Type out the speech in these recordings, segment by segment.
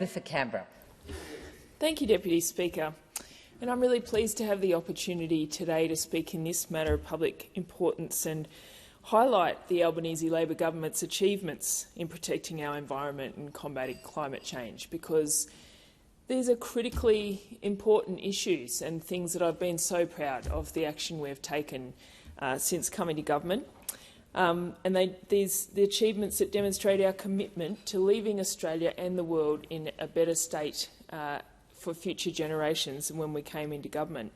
For Canberra. Thank you, Deputy Speaker. And I'm really pleased to have the opportunity today to speak in this matter of public importance and highlight the Albanese Labor government's achievements in protecting our environment and combating climate change, because these are critically important issues and things that I've been so proud of the action we've taken since coming to government. The achievements that demonstrate our commitment to leaving Australia and the world in a better state for future generations than when we came into government.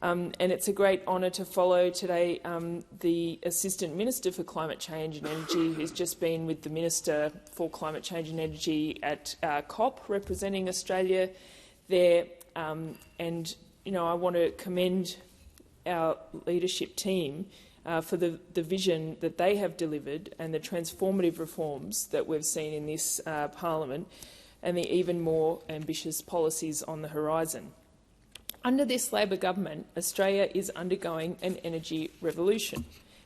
And it's a great honour to follow today the Assistant Minister for Climate Change and Energy, who's just been with the Minister for Climate Change and Energy at COP, representing Australia there. And I want to commend our leadership team for the vision that they have delivered and the transformative reforms that we've seen in this parliament and the even more ambitious policies on the horizon. Under this Labor government, Australia is undergoing an energy revolution.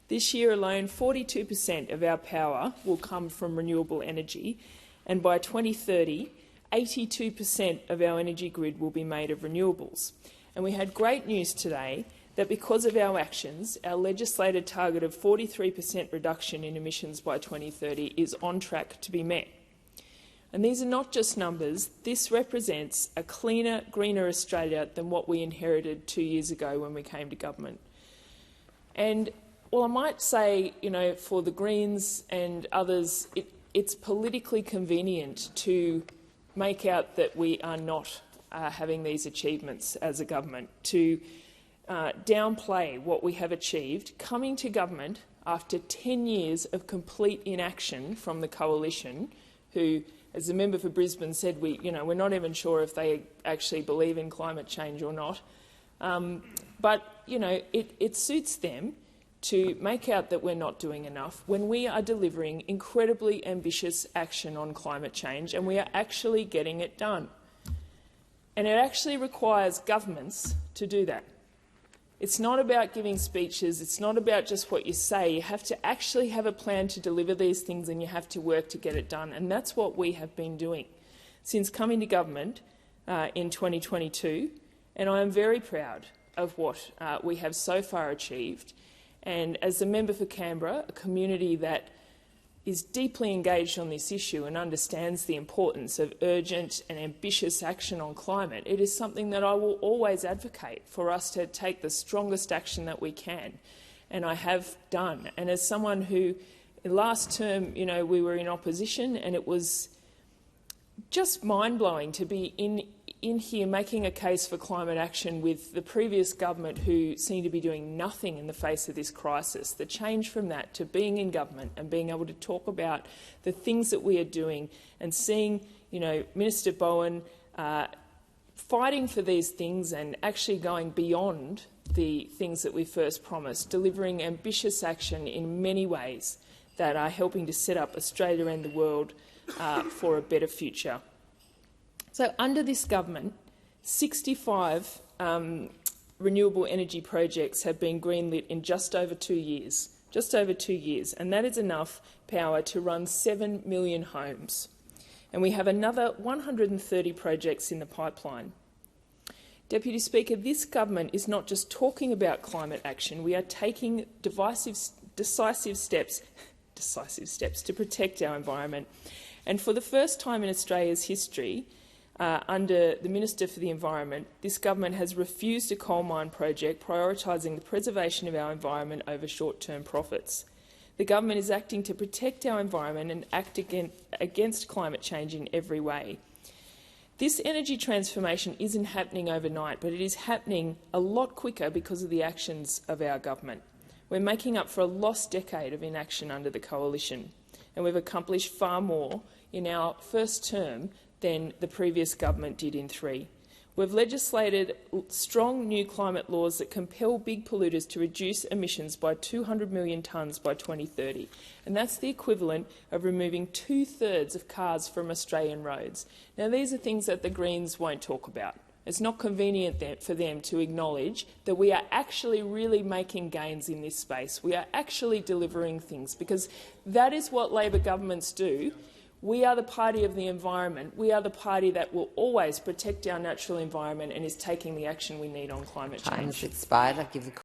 This year alone, 42% of our power will come from renewable energy, and by 2030, 82% of our energy grid will be made of renewables. And we had great news today that because of our actions, our legislated target of 43% reduction in emissions by 2030 is on track to be met. And these are not just numbers. This represents a cleaner, greener Australia than what we inherited 2 years ago when we came to government. And well, I might say, for the Greens and others, it's politically convenient to make out that we are not having these achievements as a government, to downplay what we have achieved coming to government after 10 years of complete inaction from the coalition, who, as the member for Brisbane said, we're not even sure if they actually believe in climate change or not. But it suits them to make out that we're not doing enough when we are delivering incredibly ambitious action on climate change, and we are actually getting it done. And it actually requires governments to do that. It's not about giving speeches. It's not about just what you say. You have to actually have a plan to deliver these things, and you have to work to get it done. And that's what we have been doing since coming to government in 2022. And I am very proud of what we have so far achieved. And as the member for Canberra, a community that is deeply engaged on this issue and understands the importance of urgent and ambitious action on climate, it is something that I will always advocate for us to take the strongest action that we can, and I have done. And as someone who, last term, we were in opposition, and it was just mind-blowing to be in here making a case for climate action with the previous government, who seemed to be doing nothing in the face of this crisis. The change from that to being in government and being able to talk about the things that we are doing, and seeing Minister Bowen fighting for these things and actually going beyond the things that we first promised, delivering ambitious action in many ways that are helping to set up Australia and the world for a better future. So under this government, 65 renewable energy projects have been greenlit in just over 2 years, and that is enough power to run 7 million homes. And we have another 130 projects in the pipeline. Deputy Speaker, this government is not just talking about climate action. We are taking decisive steps to protect our environment. And for the first time in Australia's history, under the Minister for the Environment, this government has refused a coal mine project prioritising the preservation of our environment over short-term profits. The government is acting to protect our environment and act against climate change in every way. This energy transformation isn't happening overnight, but it is happening a lot quicker because of the actions of our government. We're making up for a lost decade of inaction under the coalition, and we've accomplished far more in our first term than the previous government did in 3. We've legislated strong new climate laws that compel big polluters to reduce emissions by 200 million tonnes by 2030, and that's the equivalent of removing 2/3 of cars from Australian roads. Now, these are things that the Greens won't talk about. It's not convenient for them to acknowledge that we are actually really making gains in this space. We are actually delivering things, because that is what Labor governments do. We are the party of the environment. We are the party that will always protect our natural environment and is taking the action we need on climate change. Time has expired. I give the